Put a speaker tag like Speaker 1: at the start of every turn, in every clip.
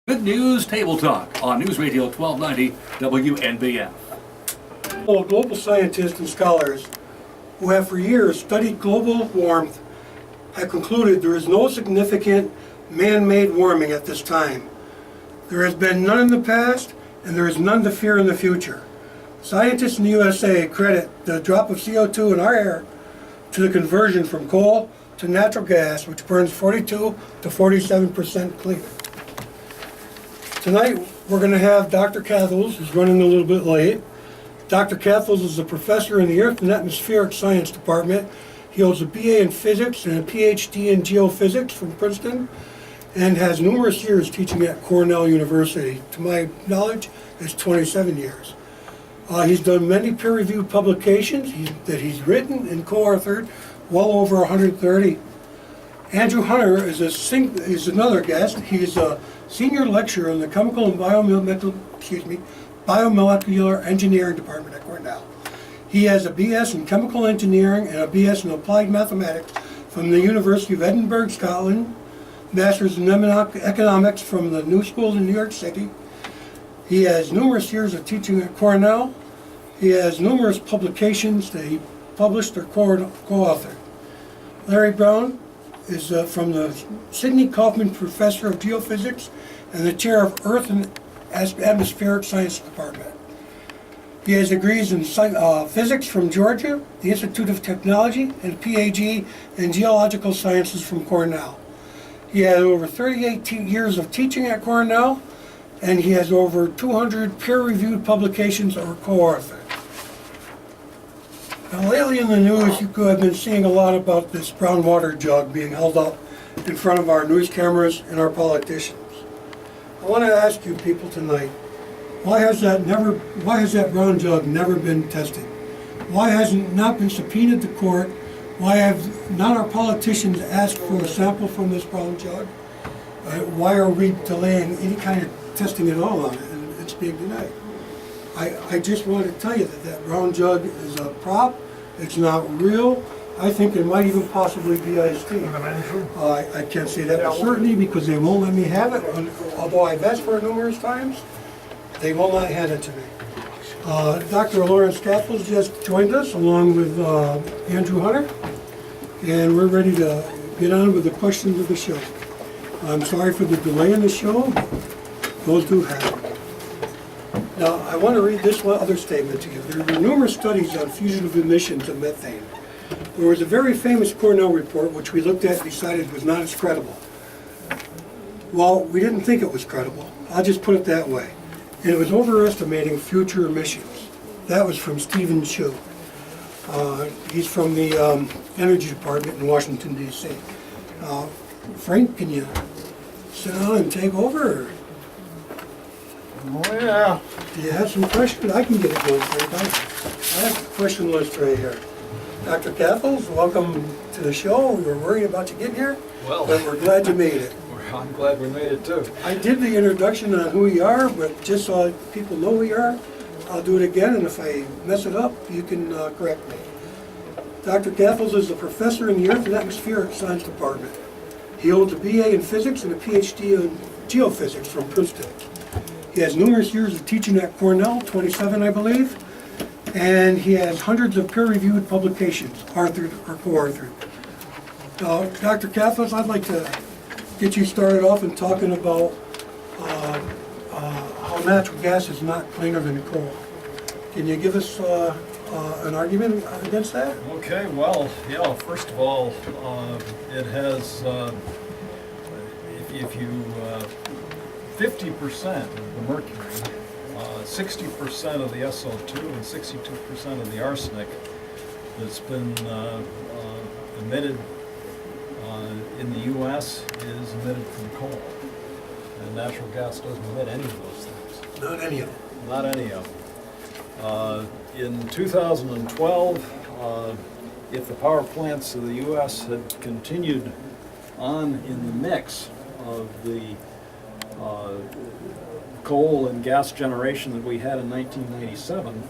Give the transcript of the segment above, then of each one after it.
Speaker 1: Good News Table Talk on News Radio 1290 WNBF.
Speaker 2: Well, global scientists and scholars who have for years studied global warmth have concluded there is no significant man-made warming at this time. There has been none in the past, and there is none to fear in the future. Scientists in the USA credit the drop of CO2 in our air to the conversion from coal to natural gas, which burns 42 to 47% cleaner. Tonight, we're going to have Dr. Cathles, who's running a little bit late. Dr. Cathles is a professor in the Earth and Atmospheric Science Department. He holds a BA in Physics and a PhD in Geophysics from Princeton, and has numerous years teaching at Cornell University. To my knowledge, it's 27 years. He's done many peer-reviewed publications that he's written and co-authored, well over 130. Andrew Hunter is another guest. He's a senior lecturer in the Chemical and Biomolecular Engineering Department at Cornell. He has a BS in Chemical Engineering and a BS in Applied Mathematics from the University of Edinburgh, Scotland, Masters in Economics from the New School in New York City. He has numerous years of teaching at Cornell. He has numerous publications that he published or co-authored. Larry Brown is from the Sidney Kaufman Professor of Geophysics and the Chair of Earth and Atmospheric Science Department. He has degrees in physics from Georgia, the Institute of Technology, and a PhD in Geological Sciences from Cornell. He has over 38 years of teaching at Cornell, and he has over 200 peer-reviewed publications or co-authored. Now, lately in the news, you have been seeing a lot about this brown water jug being held up in front of our news cameras and our politicians. I want to ask you people tonight, why has that brown jug never been tested? Why has it not been subpoenaed to court? Why have not our politicians asked for a sample from this brown jug? Why are we delaying any kind of testing at all on it, and it's being denied? I just want to tell you that brown jug is a prop. It's not real. I think it might even possibly be iced tea. I can't say that with certainty because they won't let me have it. Although I've asked for it numerous times, they will not hand it to me. Dr. Lawrence Cathles just joined us along with Andrew Hunter, and we're ready to get on with the questions of the show. I'm sorry for the delay in the show, but those do happen. Now, I want to read this one other statement to you. There were numerous studies on fugitive emissions of methane. There was a very famous Cornell report which we looked at and decided was not as credible. Well, we didn't think it was credible. I'll just put it that way. And it was overestimating future emissions. That was from Stephen Chu. He's from the Energy Department in Washington, D.C. Frank, can you sit down and take over?
Speaker 3: Oh, yeah.
Speaker 2: Do you have some questions? I can get it going, Frank. I have a question list right here. Dr. Cathles, welcome to the show. We were worried about you getting here, but we're glad you made it.
Speaker 3: I'm glad we made it too.
Speaker 2: I did the introduction on who you are, but just so people know who you are, I'll do it again, and if I mess it up, you can correct me. Dr. Cathles is a professor in the Earth and Atmospheric Science Department. He holds a BA in Physics and a PhD in Geophysics from Princeton. He has numerous years of teaching at Cornell, 27 I believe, and he has hundreds of peer-reviewed publications, authored or co-authored. Dr. Cathles, I'd like to get you started off in talking about how natural gas is not cleaner than coal. Can you give us an argument against that?
Speaker 3: Okay, well, yeah, first of all, it has, if you, 50% of the mercury, 60% of the SO2, and 62% of the arsenic that's been emitted in the U.S. is emitted from coal. And natural gas doesn't emit any of those things.
Speaker 2: Not any of them.
Speaker 3: Not any of them. In 2012, if the power plants of the U.S. had continued on in the mix of the coal and gas generation that we had in 1997,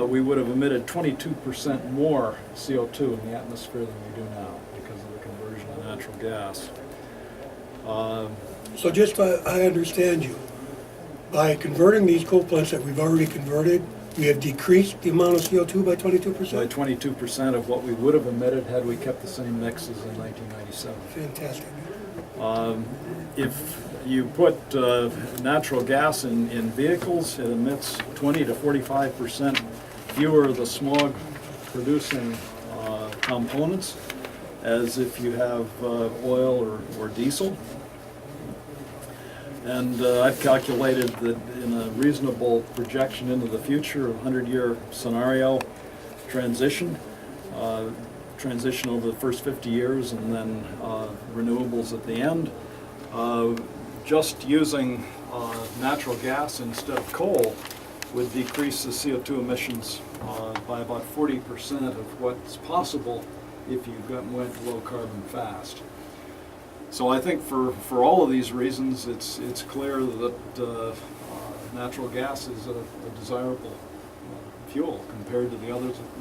Speaker 3: we would have emitted 22% more CO2 in the atmosphere than we do now because of the conversion of natural gas.
Speaker 2: So just so I understand you, by converting these coal plants that we've already converted, we have decreased the amount of CO2 by 22%?
Speaker 3: By 22% of what we would have emitted had we kept the same mix as in 1997.
Speaker 2: Fantastic.
Speaker 3: If you put natural gas in vehicles, it emits 20 to 45% fewer of the smog producing components as if you have oil or diesel. And I've calculated that in a reasonable projection into the future, a 100-year scenario transition over the first 50 years and then renewables at the end, just using natural gas instead of coal would decrease the CO2 emissions by about 40% of what's possible if you went low carbon fast. So I think for all of these reasons, it's clear that natural gas is a desirable fuel compared to the others that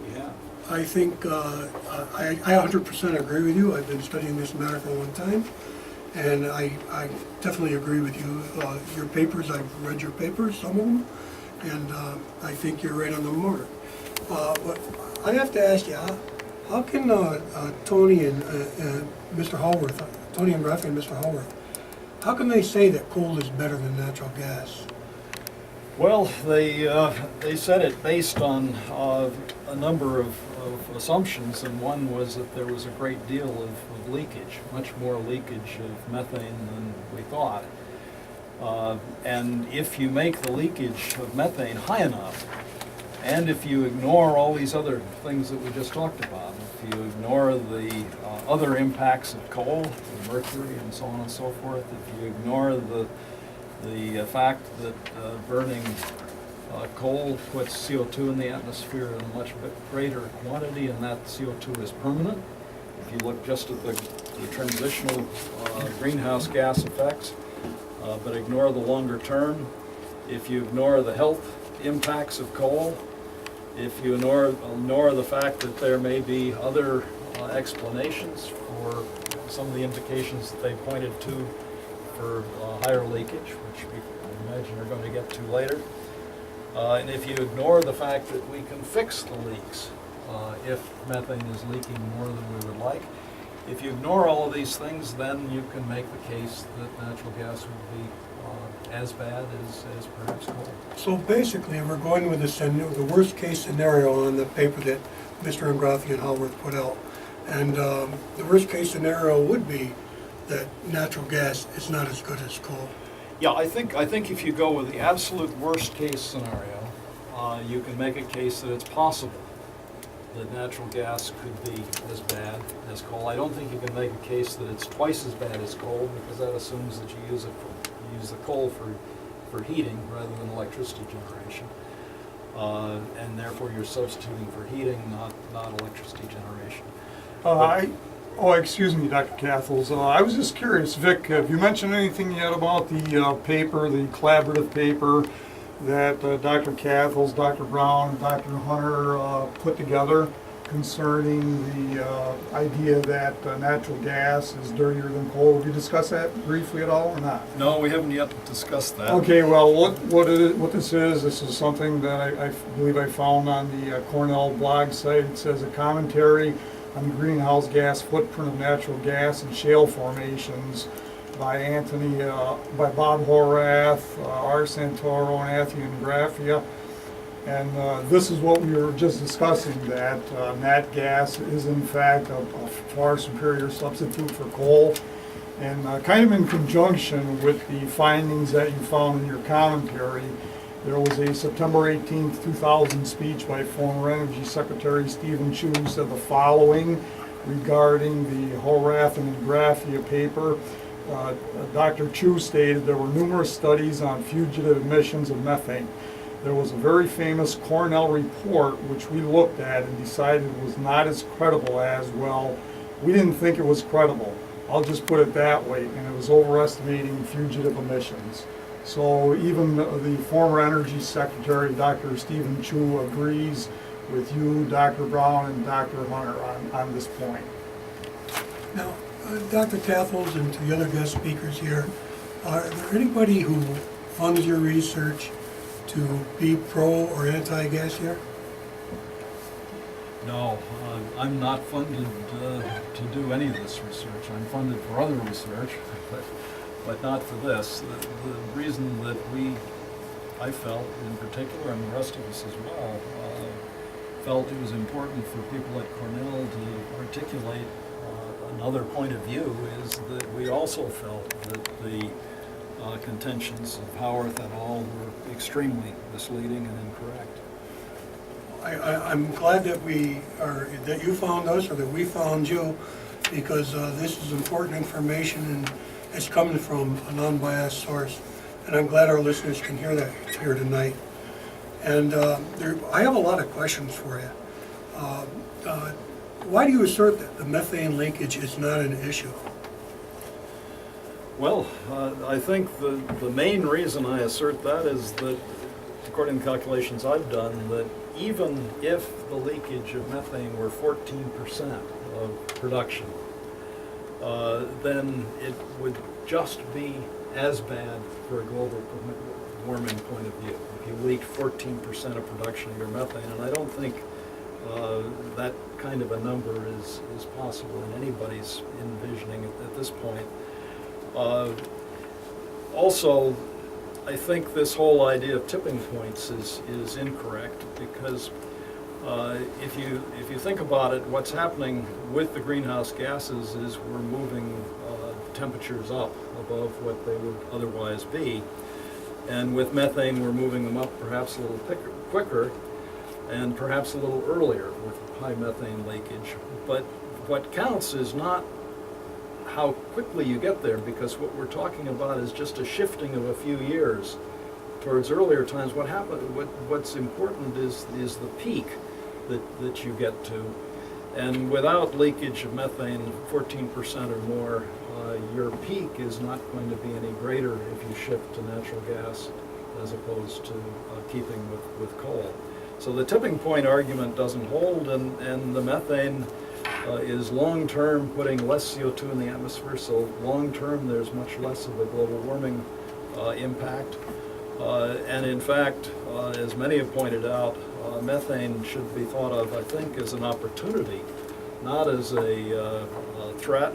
Speaker 3: we have.
Speaker 2: I think I 100% agree with you. I've been studying this matter for a long time, and I definitely agree with you. Your papers, I've read your papers, some of them, and I think you're right on the mark. But I have to ask you, how can Tony and Mr. Hallworth, Tony and Rafi and Mr. Hallworth, how can they say that coal is better than natural gas?
Speaker 3: Well, they said it based on a number of assumptions, and one was that there was a great deal of leakage, much more leakage of methane than we thought. And if you make the leakage of methane high enough, and if you ignore all these other things that we just talked about, if you ignore the other impacts of coal, the mercury and so on and so forth, if you ignore the fact that burning coal puts CO2 in the atmosphere in a much greater quantity, and that CO2 is permanent. If you look just at the transitional greenhouse gas effects, but ignore the longer term, if you ignore the health impacts of coal, if you ignore the fact that there may be other explanations for some of the indications that they pointed to for higher leakage, which we imagine are going to get to later. And if you ignore the fact that we can fix the leaks if methane is leaking more than we would like, if you ignore all of these things, then you can make the case that natural gas would be as bad as perhaps coal.
Speaker 2: So basically, we're going with the worst case scenario on the paper that Mr. Ingrafi and Hallworth put out. And the worst case scenario would be that natural gas is not as good as coal.
Speaker 3: Yeah, I think if you go with the absolute worst case scenario, you can make a case that it's possible that natural gas could be as bad as coal. I don't think you can make a case that it's twice as bad as coal, because that assumes that you use the coal for heating rather than electricity generation, and therefore you're substituting for heating, not electricity generation.
Speaker 4: Excuse me, Dr. Cathles. I was just curious, Vic, have you mentioned anything yet about the paper, the collaborative paper that Dr. Cathles, Dr. Brown, and Dr. Hunter put together concerning the idea that natural gas is dirtier than coal? Have you discussed that briefly at all or not?
Speaker 3: No, we haven't yet discussed that.
Speaker 4: Okay, well, what this is something that I believe I found on the Cornell blog site. It says a commentary on the greenhouse gas footprint of natural gas and shale formations by Bob Horath, R. Santoro, and Anthony Ingrafi. And this is what we were just discussing, that nat gas is in fact a far superior substitute for coal. And kind of in conjunction with the findings that you found in your commentary, there was a September 18th, 2000 speech by former Energy Secretary Stephen Chu, who said the following regarding the Horath and Ingrafi paper. Dr. Chu stated there were numerous studies on fugitive emissions of methane. There was a very famous Cornell report which we looked at and decided was not as credible as, well, we didn't think it was credible. I'll just put it that way, and it was overestimating fugitive emissions. So even the former Energy Secretary, Dr. Stephen Chu, agrees with you, Dr. Brown, and Dr. Hunter on this point.
Speaker 2: Now, Dr. Cathles and to the other guest speakers here, are there anybody who funds your research to be pro or anti-gas here?
Speaker 3: No, I'm not funded to do any of this research. I'm funded for other research, but not for this. The reason that I felt in particular, and the rest of us as well, felt it was important for people at Cornell to articulate another point of view is that we also felt that the contentions of Power Ethanol were extremely misleading and incorrect.
Speaker 2: I'm glad that that you found us or that we found you, because this is important information and it's coming from a non-biased source. And I'm glad our listeners can hear that here tonight. And I have a lot of questions for you. Why do you assert that the methane leakage is not an issue?
Speaker 3: Well, I think the main reason I assert that is that, according to calculations I've done, that even if the leakage of methane were 14% of production, then it would just be as bad for a global warming point of view. If you leaked 14% of production of your methane, and I don't think that kind of a number is possible in anybody's envisioning at this point. Also, I think this whole idea of tipping points is incorrect, because if you think about it, what's happening with the greenhouse gases is we're moving temperatures up above what they would otherwise be, and with methane we're moving them up perhaps a little quicker and perhaps a little earlier with high methane leakage. But what counts is not how quickly you get there, because what we're talking about is just a shifting of a few years towards earlier times. What's important is the peak that you get to. And without leakage of methane, 14% or more, your peak is not going to be any greater if you shift to natural gas as opposed to keeping with coal. So the tipping point argument doesn't hold, and the methane is long-term putting less CO2 in the atmosphere, so long-term there's much less of a global warming impact. And in fact, as many have pointed out, methane should be thought of, I think, as an opportunity, not as a threat,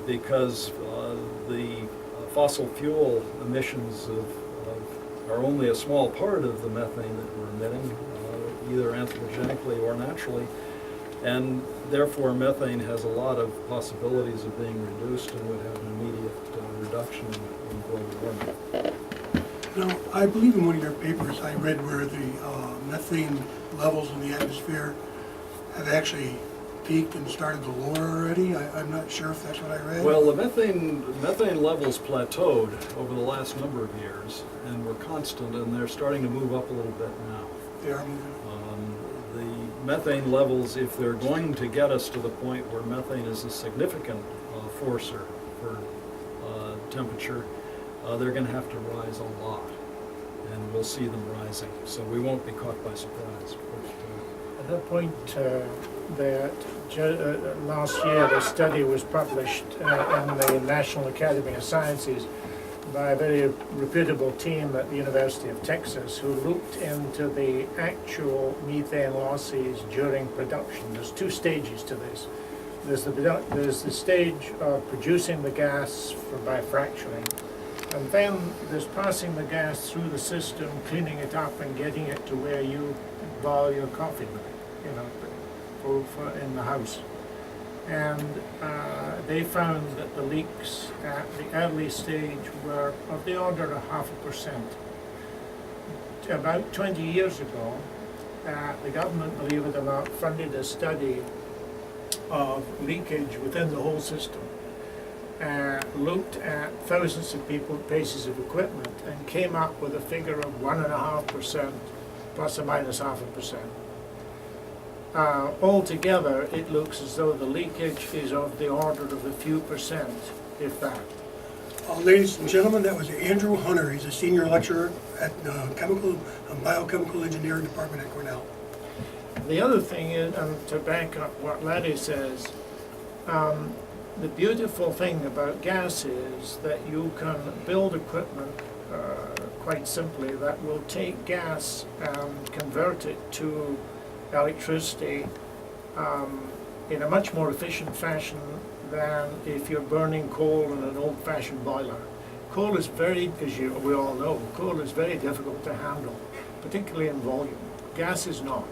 Speaker 3: because the fossil fuel emissions are only a small part of the methane that we're emitting, either anthropogenically or naturally. And therefore, methane has a lot of possibilities of being reduced and would have an immediate reduction in global warming.
Speaker 2: Now, I believe in one of your papers I read where the methane levels in the atmosphere have actually peaked and started to lower already. I'm not sure if that's what I read.
Speaker 3: Well, the methane levels plateaued over the last number of years and were constant, and they're starting to move up a little bit now.
Speaker 2: They are moving.
Speaker 3: The methane levels, if they're going to get us to the point where methane is a significant forcer for temperature, they're going to have to rise a lot, and we'll see them rising. So we won't be caught by surprise.
Speaker 5: At that point, last year, the study was published in the National Academy of Sciences by a very reputable team at the University of Texas, who looked into the actual methane losses during production. There's two stages to this. There's the stage of producing the gas by fracturing, and then there's passing the gas through the system, cleaning it up, and getting it to where you boil your coffee, for in the house. And they found that the leaks at the early stage were of the order of 0.5%. About 20 years ago, the government, believe it or not, funded a study of leakage within the whole system, looked at thousands of pieces of equipment, and came up with a figure of 1.5% plus or minus 0.5%. Altogether, it looks as though the leakage is of the order of a few percent, if that.
Speaker 2: Ladies and gentlemen, that was Andrew Hunter. He's a senior lecturer at Chemical and Biochemical Engineering Department at Cornell.
Speaker 5: The other thing is, and to back up what Larry says, the beautiful thing about gas is that you can build equipment quite simply that will take gas and convert it to electricity in a much more efficient fashion than if you're burning coal in an old-fashioned boiler. Coal is very, as we all know, coal is very difficult to handle, particularly in volume. Gas is not.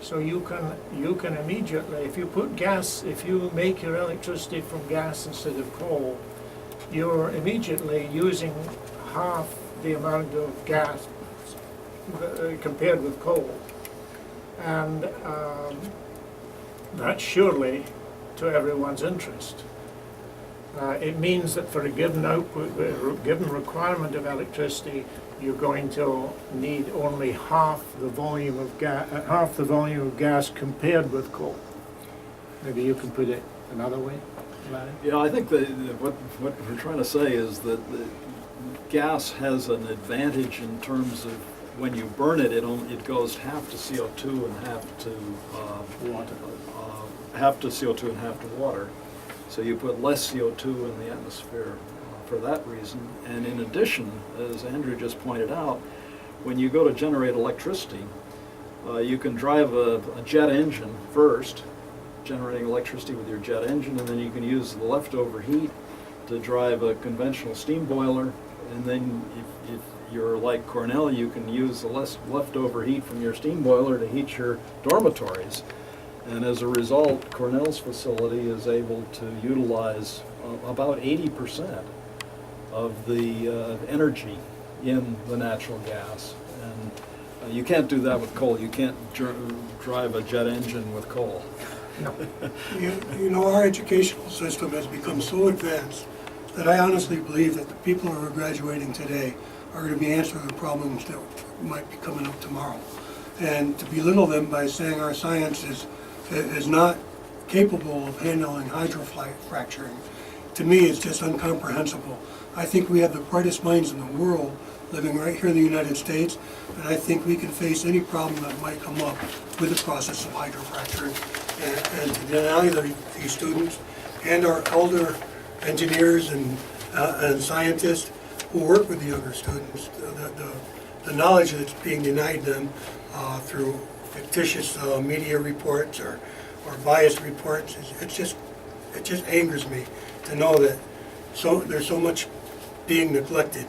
Speaker 5: So you can immediately, if you put gas, if you make your electricity from gas instead of coal, you're immediately using half the amount of gas compared with coal. And that's surely to everyone's interest. It means that for a given output, a given requirement of electricity, you're going to need only half the volume of gas compared with coal. Maybe you can put it another way, Larry?
Speaker 3: Yeah, I think that what we're trying to say is that the gas has an advantage in terms of when you burn it, it goes half to CO2 and half to
Speaker 5: Water.
Speaker 3: Half to CO2 and half to water. So you put less CO2 in the atmosphere for that reason. And in addition, as Andrew just pointed out, when you go to generate electricity, you can drive a jet engine first, generating electricity with your jet engine, and then you can use the leftover heat to drive a conventional steam boiler. And then if you're like Cornell, you can use the leftover heat from your steam boiler to heat your dormitories. And as a result, Cornell's facility is able to utilize about 80% of the energy in the natural gas. And you can't do that with coal. You can't drive a jet engine with coal.
Speaker 5: No.
Speaker 2: You know, our educational system has become so advanced that I honestly believe that the people who are graduating today are going to be answering the problems that might be coming up tomorrow. And to belittle them by saying our science is not capable of handling hydrofracturing, to me it's just incomprehensible. I think we have the brightest minds in the world living right here in the United States, and I think we can face any problem that might come up with the process of hydrofracturing. And to deny these students and our elder engineers and scientists who work with the younger students, the knowledge that's being denied them through fictitious media reports or biased reports, it just angers me to know that there's so much being neglected.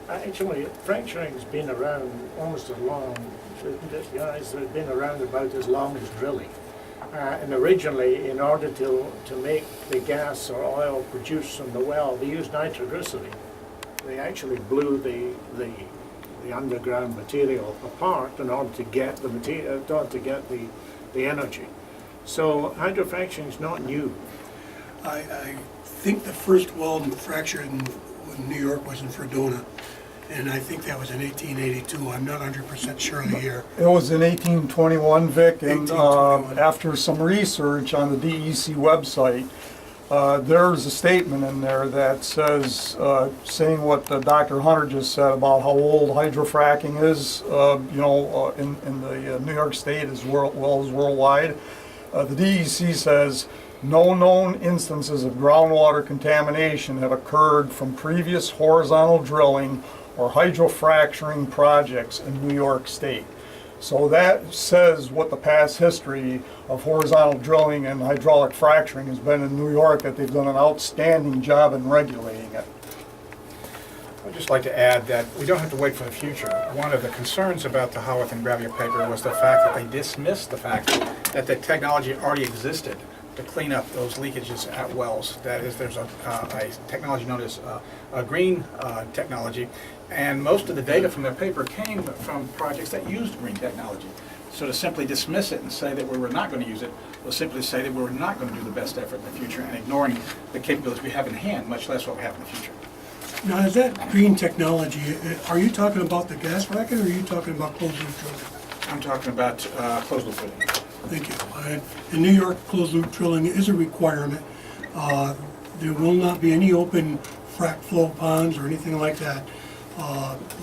Speaker 5: Actually, fracturing has been around almost as long, it's been around about as long as drilling. And originally, in order to make the gas or oil produced from the well, they used nitroglycerin. They actually blew the underground material apart in order to get the material, in order to get the energy. So hydrofracturing is not new.
Speaker 2: I think the first well fractured in New York was in Fredonia, and I think that was in 1882. I'm not 100% sure of the year.
Speaker 4: It was in 1821, Vic, and
Speaker 2: 1821.
Speaker 4: after some research on the DEC website, there's a statement in there that says, saying what Dr. Hunter just said about how old hydrofracking is, in the New York State as well as worldwide. The DEC says, no known instances of groundwater contamination have occurred from previous horizontal drilling or hydrofracturing projects in New York State. So that says what the past history of horizontal drilling and hydraulic fracturing has been in New York, that they've done an outstanding job in regulating it.
Speaker 6: I'd just like to add that we don't have to wait for the future. One of the concerns about the Howarth and Gravier paper was the fact that they dismissed the fact that the technology already existed to clean up those leakages at wells. That is, there's a technology known as a green technology, and most of the data from their paper came from projects that used green technology. So to simply dismiss it and say that we were not going to use it was simply to say that we were not going to do the best effort in the future and ignoring the capabilities we have in hand, much less what we have in the future.
Speaker 2: Now, is that green technology, are you talking about the gas racket, or are you talking about closed loop drilling?
Speaker 6: I'm talking about closed loop drilling.
Speaker 2: Thank you. In New York, closed loop drilling is a requirement. There will not be any open frac flow ponds or anything like that,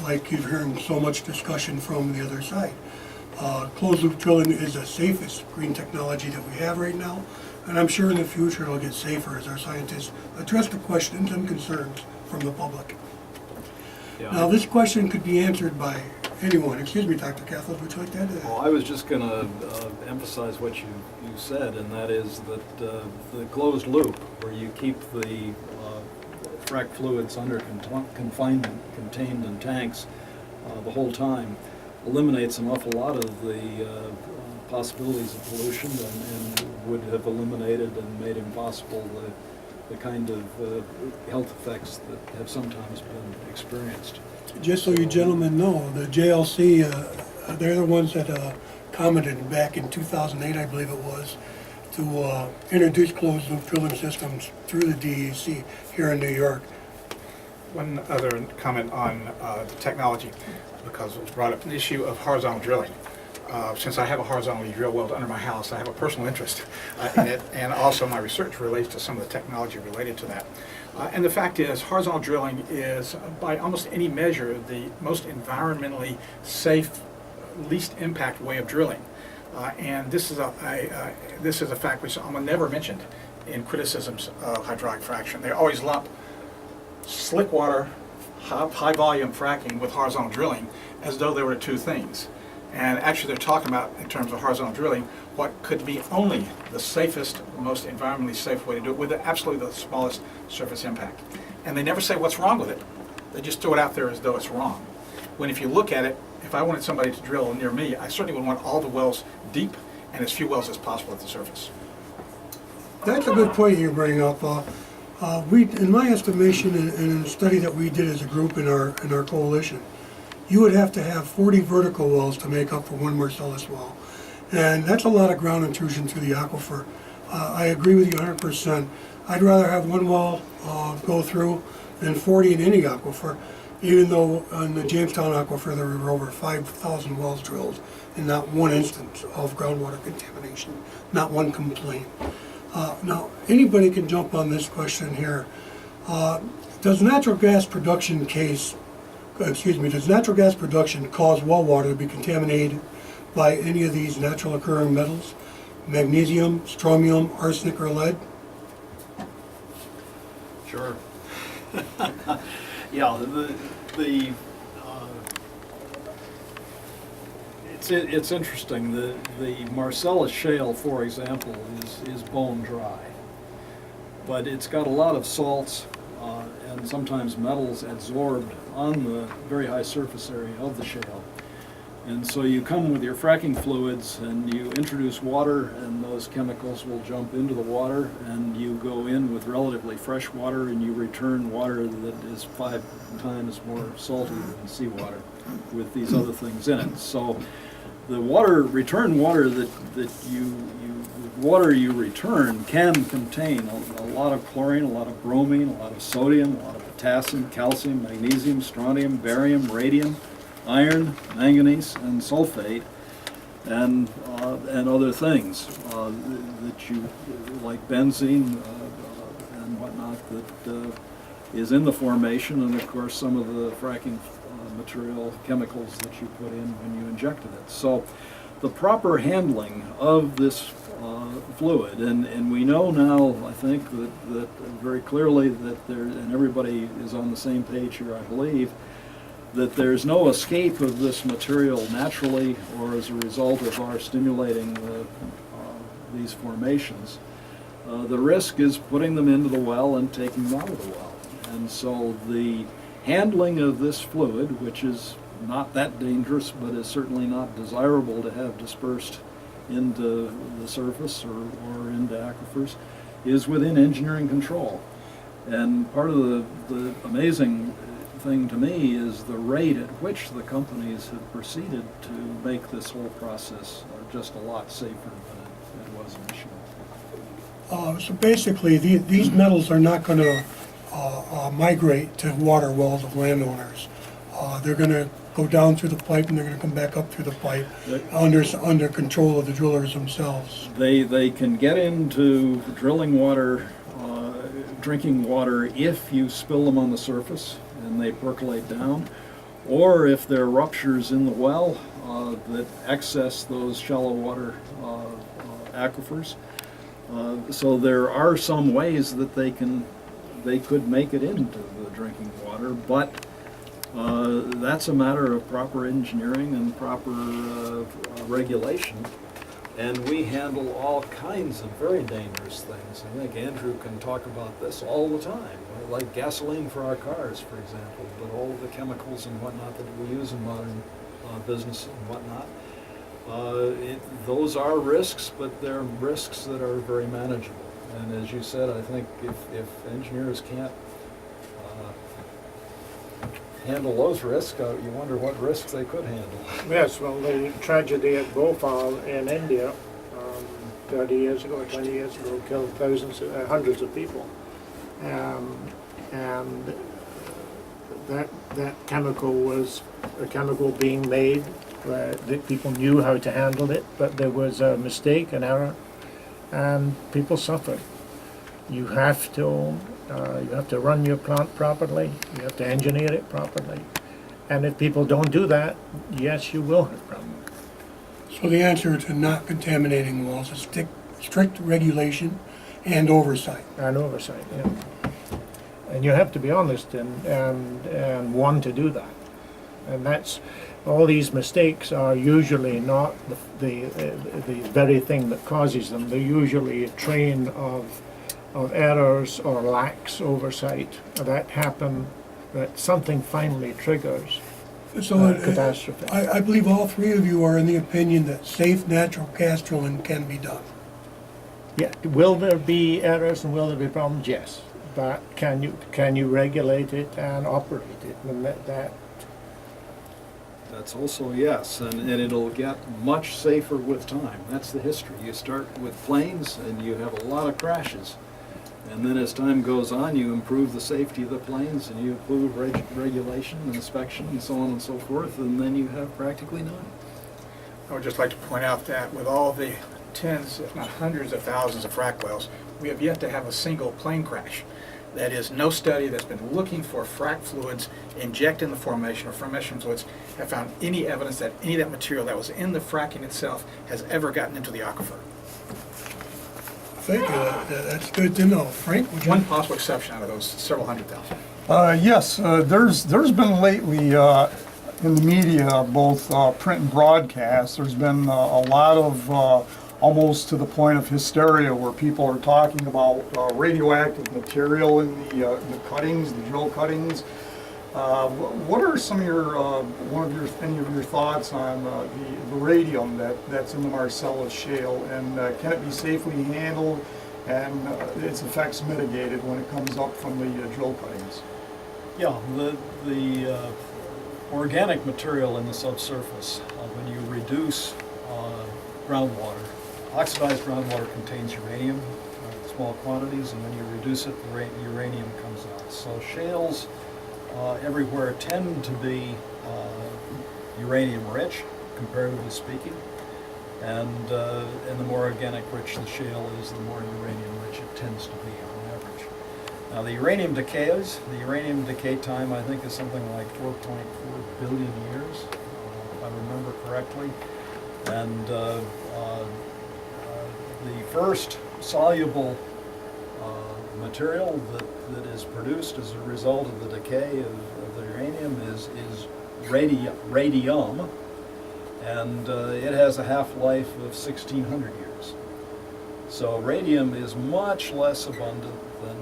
Speaker 2: like you're hearing so much discussion from the other side. Closed loop drilling is the safest green technology that we have right now, and I'm sure in the future it'll get safer as our scientists address the questions and concerns from the public. Now, this question could be answered by anyone. Excuse me, Dr. Cathles, would you like to add to that?
Speaker 3: Well, I was just going to emphasize what you said, and that is that the closed loop, where you keep the frac fluids under confinement, contained in tanks the whole time, eliminates an awful lot of the possibilities of pollution and would have eliminated and made impossible the kind of health effects that have sometimes been experienced.
Speaker 2: Just so you gentlemen know, the JLC, they're the ones that commented back in 2008, I believe it was, to introduce closed loop drilling systems through the DEC here in New York.
Speaker 6: One other comment on the technology, because it was brought up, an issue of horizontal drilling. Since I have a horizontally drilled well under my house, I have a personal interest in it, and also my research relates to some of the technology related to that. And the fact is, horizontal drilling is, by almost any measure, the most environmentally safe, least impact way of drilling. And this is a fact which I'm never mentioned in criticisms of hydraulic fracturing. They always lump slick water, high volume fracking with horizontal drilling as though they were two things. And actually they're talking about, in terms of horizontal drilling, what could be only the safest, most environmentally safe way to do it with absolutely the smallest surface impact. And they never say what's wrong with it. They just throw it out there as though it's wrong. When if you look at it, if I wanted somebody to drill near me, I certainly would want all the wells deep and as few wells as possible at the surface.
Speaker 2: That's a good point you bring up. In my estimation, in a study that we did as a group in our coalition, you would have to have 40 vertical wells to make up for one Marcellus well. And that's a lot of ground intrusion through the aquifer. I agree with you 100%. I'd rather have one well go through than 40 in any aquifer, even though in the Jamestown aquifer there were over 5,000 wells drilled and not one instance of groundwater contamination, not one complaint. Now, anybody can jump on this question here. Does natural gas production cause well water to be contaminated by any of these natural occurring metals? Magnesium, strontium, arsenic, or lead?
Speaker 3: Sure. Yeah, it's interesting. The Marcellus shale, for example, is bone dry, but it's got a lot of salts and sometimes metals adsorbed on the very high surface area of the shale. And so you come with your fracking fluids and you introduce water, and those chemicals will jump into the water, and you go in with relatively fresh water and you return water that is 5 times more salty than seawater with these other things in it. So the return water that you return can contain a lot of chlorine, a lot of bromine, a lot of sodium, a lot of potassium, calcium, magnesium, strontium, barium, radium, iron, manganese, and sulfate, and other things that you, like benzene and whatnot, that is in the formation, and of course some of the fracking material chemicals that you put in when you injected it. So the proper handling of this fluid, and we know now, I think, that very clearly that there, and everybody is on the same page here, I believe, that there's no escape of this material naturally or as a result of our stimulating these formations. The risk is putting them into the well and taking them out of the well. And so the handling of this fluid, which is not that dangerous but is certainly not desirable to have dispersed into the surface or into aquifers, is within engineering control. And part of the amazing thing to me is the rate at which the companies have proceeded to make this whole process just a lot safer than it was initially.
Speaker 2: So basically, these metals are not going to migrate to water wells of landowners. They're going to go down through the pipe and they're going to come back up through the pipe under control of the drillers themselves.
Speaker 3: They can get into drilling water, drinking water, if you spill them on the surface and they percolate down, or if there are ruptures in the well, that access those shallow water aquifers. So there are some ways that they could make it into the drinking water, but that's a matter of proper engineering and proper regulation. And we handle all kinds of very dangerous things. I think Andrew can talk about this all the time, like gasoline for our cars, for example, but all the chemicals and whatnot that we use in modern business and whatnot. Those are risks, but they're risks that are very manageable. And as you said, I think if engineers can't handle those risks, you wonder what risks they could handle.
Speaker 5: Yes, well, the tragedy at Bhopal in India, 30 years ago or 20 years ago, killed hundreds of people. And that chemical was a chemical being made where the people knew how to handle it, but there was a mistake, an error, and people suffered. You have to run your plant properly, you have to engineer it properly. And if people don't do that, yes, you will have problems.
Speaker 2: So the answer to not contaminating wells is strict regulation and oversight.
Speaker 5: And oversight, yeah. And you have to be honest and want to do that. And that's, all these mistakes are usually not the very thing that causes them. They're usually a train of errors or lax oversight that happen, that something finally triggers
Speaker 2: So
Speaker 5: catastrophe.
Speaker 2: I believe all three of you are in the opinion that safe natural gas drilling can be done.
Speaker 5: Yeah, will there be errors and will there be problems? Yes, but can you regulate it and operate it? And
Speaker 3: That's also yes, and it'll get much safer with time. That's the history. You start with planes and you have a lot of crashes. And then as time goes on, you improve the safety of the planes and you improve regulation and inspection and so on and so forth, and then you have practically none.
Speaker 6: I would just like to point out that with all the tens, if not hundreds of thousands of frac wells, we have yet to have a single plane crash. That is, no study that's been looking for frac fluids injected in the formation or formation fluids have found any evidence that any of that material that was in the fracking itself has ever gotten into the aquifer.
Speaker 2: Thank you, that's good to know. Frank, would you?
Speaker 6: One possible exception out of those several hundred thousand.
Speaker 4: Yes, there's been lately in the media, both print and broadcast, there's been a lot of almost to the point of hysteria where people are talking about radioactive material in the cuttings, the drill cuttings. What are some of your any of your thoughts on the radium that's in the Marcellus Shale, and can it be safely handled and its effects mitigated when it comes up from the drill cuttings?
Speaker 3: Yeah, the organic material in the subsurface, when you reduce groundwater, oxidized groundwater contains uranium, small quantities, and when you reduce it, the uranium comes out. So shales everywhere tend to be uranium rich, comparatively speaking, and the more organic rich the shale is, the more uranium rich it tends to be on average. Now the uranium decays. The uranium decay time, I think, is something like 4.4 billion years, if I remember correctly, and the first soluble material that is produced as a result of the decay of the uranium is radium, and it has a half-life of 1,600 years. So radium is much less abundant than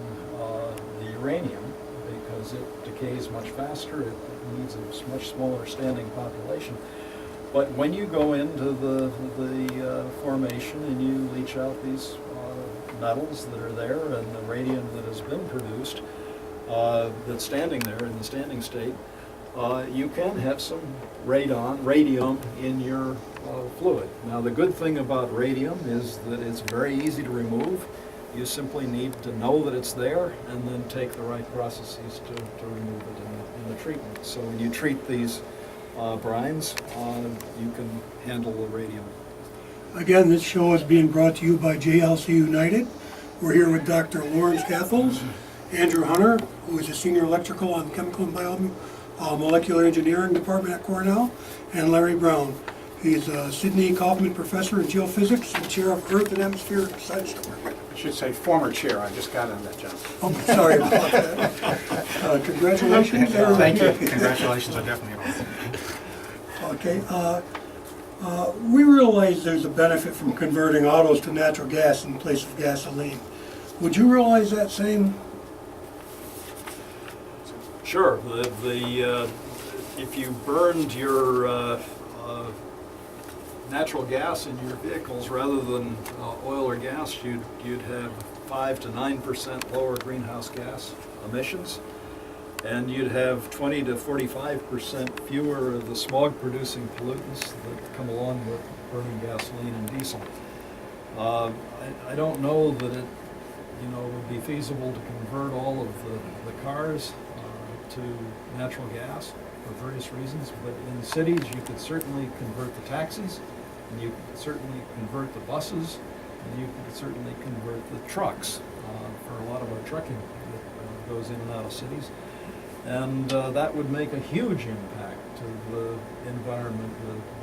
Speaker 3: the uranium because it decays much faster, it needs a much smaller standing population. But when you go into the formation and you leach out these metals that are there and the radium that has been produced that's standing there in the standing state, you can have some radium in your fluid. Now the good thing about radium is that it's very easy to remove. You simply need to know that it's there and then take the right processes to remove it in the treatment. So when you treat these brines, you can handle the radium.
Speaker 2: Again, this show is being brought to you by JLC United. We're here with Dr. Lawrence Cathles, Andrew Hunter, who is a senior electrical and chemical and molecular engineering department at Cornell, and Larry Brown, He's a Sidney Kaufman Professor in Geophysics and Chair of Earth and Atmospheric Science Department.
Speaker 6: I should say former chair, I just got on that job.
Speaker 2: Oh, sorry about that. Congratulations.
Speaker 6: Thank you, congratulations, I definitely am.
Speaker 2: Okay, we realize there's a benefit from converting autos to natural gas in place of gasoline. Would you realize that same?
Speaker 3: Sure, if you burned your natural gas in your vehicles rather than oil or gas, you'd have 5 to 9% lower greenhouse gas emissions, and you'd have 20 to 45% fewer of the smog-producing pollutants that come along with burning gasoline and diesel. I don't know that it, would be feasible to convert all of the cars to natural gas for various reasons, but in cities you could certainly convert the taxis, and you could certainly convert the buses, and you could certainly convert the trucks for a lot of our trucking that goes in and out of cities. And that would make a huge impact to the environment,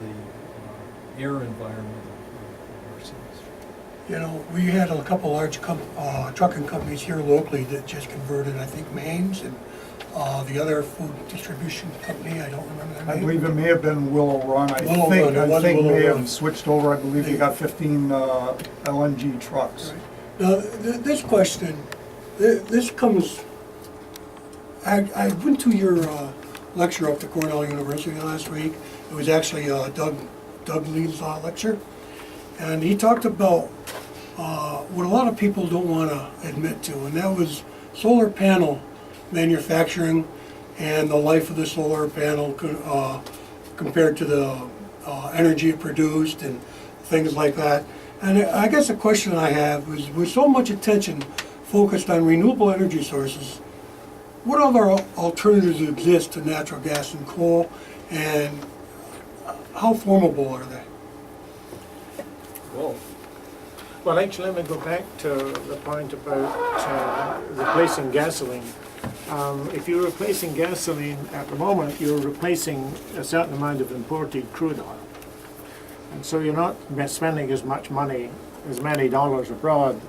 Speaker 3: the air environment of our cities.
Speaker 2: We had a couple large trucking companies here locally that just converted, I think, Maine's and the other food distribution company, I don't remember their name.
Speaker 4: I believe it may have been Willow Run. I
Speaker 2: Willow
Speaker 4: think
Speaker 2: Run, it was
Speaker 4: may
Speaker 2: Willow
Speaker 4: have
Speaker 2: Run.
Speaker 4: switched over. I believe they got 15 LNG trucks.
Speaker 2: Right. Now, this question, this comes, I went to your lecture up to Cornell University last week. It was actually Doug Lee's lecture. And he talked about what a lot of people don't want to admit to, and that was solar panel manufacturing and the life of the solar panel compared to the energy it produced and things like that. And I guess the question I have is, with so much attention focused on renewable energy sources, what other alternatives exist to natural gas and coal, and how formable are they?
Speaker 5: Well, actually, let me go back to the point about replacing gasoline. If you're replacing gasoline at the moment, you're replacing a certain amount of imported crude oil. And so you're not spending as much money, as many dollars abroad,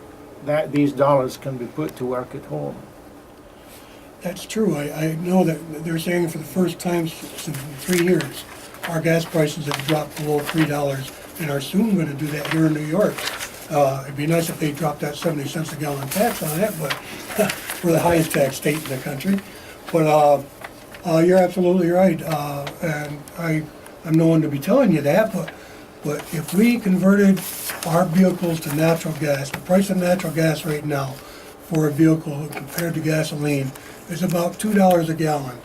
Speaker 5: that these dollars can be put to work at home.
Speaker 2: That's true. I know that they're saying for the first time in 3 years, our gas prices have dropped below $3 and are soon going to do that here in New York. It'd be nice if they dropped that 70 cents a gallon tax on it, but we're the highest tax state in the country. But you're absolutely right, and I'm no one to be telling you that, but if we converted our vehicles to natural gas, the price of natural gas right now for a vehicle compared to gasoline is about $2 a gallon.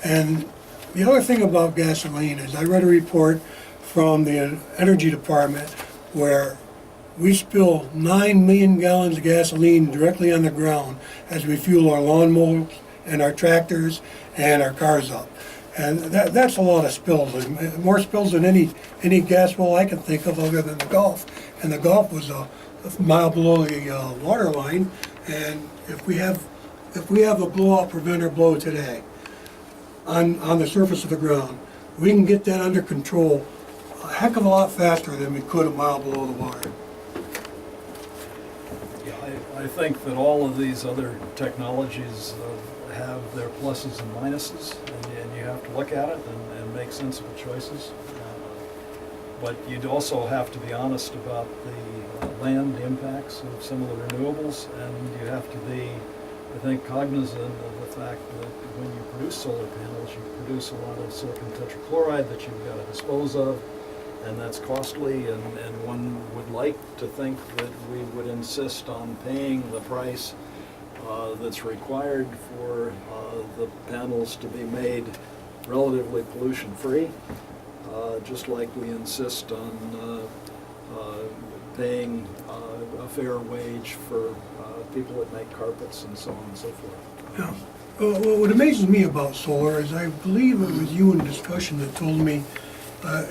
Speaker 2: And the other thing about gasoline is I read a report from the Energy Department where we spill 9 million gallons of gasoline directly on the ground as we fuel our lawnmowers and our tractors and our cars up. And that's a lot of spills, more spills than any gas well I can think of other than the Gulf. And the Gulf was a mile below the water line. And if we have a blowout preventer blow today on the surface of the ground, we can get that under control a heck of a lot faster than we could a mile below the water.
Speaker 3: Yeah, I think that all of these other technologies have their pluses and minuses, and you have to look at it and make sensible choices. But you'd also have to be honest about the land impacts of some of the renewables, and you have to be, I think, cognizant of the fact that when you produce solar panels, you produce a lot of silicon tetrachloride that you've got to dispose of, and that's costly, and one would like to think that we would insist on paying the price that's required for the panels to be made relatively pollution-free, just like we insist on paying a fair wage for people that make carpets and so on and so forth.
Speaker 2: Yeah. Well, what amazes me about solar is I believe it was you in discussion that told me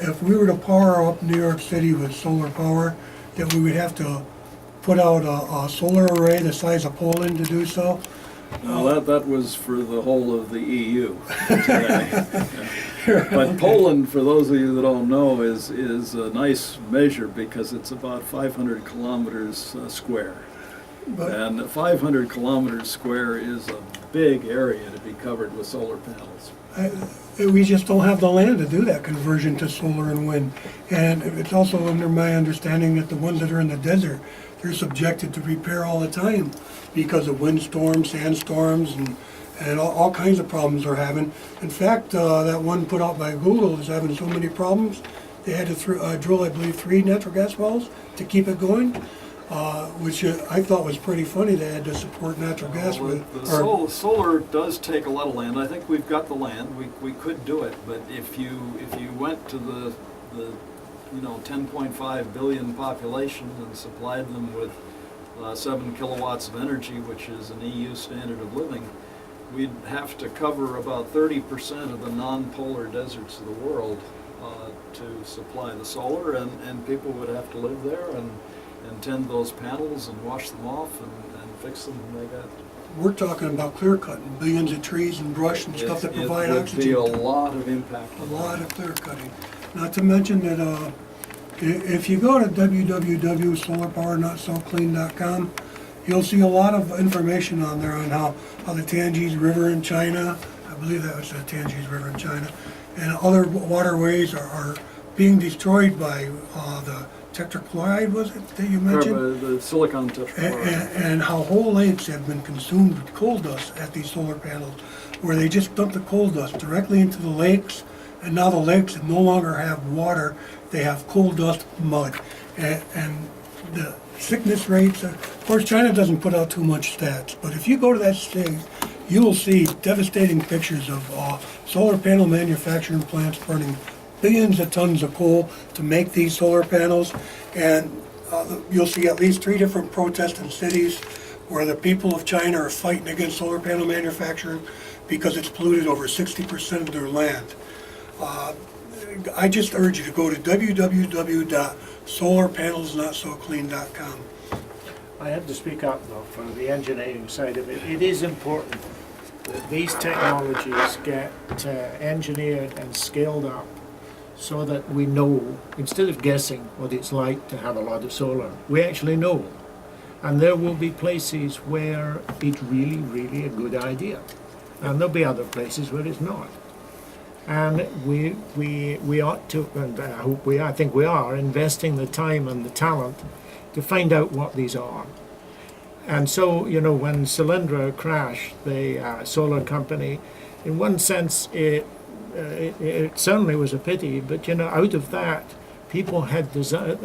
Speaker 2: if we were to power up New York City with solar power, that we would have to put out a solar array the size of Poland to do so.
Speaker 3: Well, that was for the whole of the EU today. But Poland, for those of you that don't know, is a nice measure because it's about 500 kilometers square.
Speaker 2: But
Speaker 3: And 500 kilometers square is a big area to be covered with solar panels.
Speaker 2: we just don't have the land to do that conversion to solar and wind. And it's also under my understanding that the ones that are in the desert, they're subjected to repair all the time because of windstorms, sandstorms, and all kinds of problems they're having. In fact, that one put out by Google is having so many problems, they had to drill, I believe, 3 natural gas wells to keep it going, which I thought was pretty funny. They had to support natural gas with.
Speaker 3: The solar does take a lot of land. I think we've got the land. We could do it, but if you went to the 10.5 billion population and supplied them with 7 kilowatts of energy, which is an EU standard of living, we'd have to cover about 30% of the non-polar deserts of the world to supply the solar, and people would have to live there and tend those panels and wash them off and fix them.
Speaker 2: We're talking about clear cutting, billions of trees and brush and stuff that provide
Speaker 3: It would be a
Speaker 2: oxygen.
Speaker 3: lot of impact.
Speaker 2: A lot of clear cutting. Not to mention that if you go to www.solarpowernotsoclean.com, you'll see a lot of information on there on how the Ganges River in China, I believe that was the Ganges River in China, and other waterways are being destroyed by the tetrachloride, was it, that you mentioned?
Speaker 3: The silicon tetrachloride.
Speaker 2: And how whole lakes have been consumed with coal dust at these solar panels, where they just dump the coal dust directly into the lakes, and now the lakes no longer have water, they have coal dust mud. And the sickness rates, of course, China doesn't put out too much stats, but if you go to that state, you will see devastating pictures of solar panel manufacturing plants burning billions of tons of coal to make these solar panels. And you'll see at least 3 different protests in cities where the people of China are fighting against solar panel manufacturing because it's polluted over 60% of their land. I just urge you to go to www.solarpanelsnotsoclean.com.
Speaker 5: I have to speak up though for the engineering side of it. It is important that these technologies get engineered and scaled up so that we know, instead of guessing what it's like to have a lot of solar, we actually know. And there will be places where it's really, really a good idea. And there'll be other places where it's not. And we ought to, and I think we are, investing the time and the talent to find out what these are. And so, when Solyndra crashed, the solar company, in one sense, it certainly was a pity, but out of that, people had designed,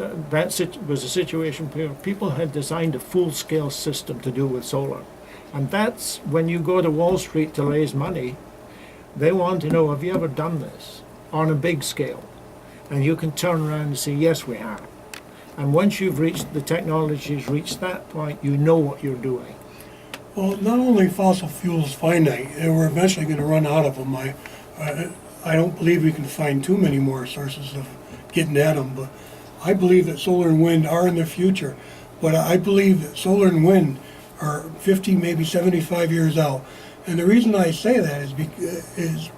Speaker 5: was a situation where people had designed a full-scale system to do with solar. And that's when you go to Wall Street to raise money, they want to know, have you ever done this on a big scale? And you can turn around and say, yes, we have. And once the technology's reached that point, you know what you're doing.
Speaker 2: Well, not only fossil fuels finite, we're eventually going to run out of them. I don't believe we can find too many more sources of getting at them, but I believe that solar and wind are in the future. But I believe that solar and wind are 50, maybe 75 years out. And the reason I say that is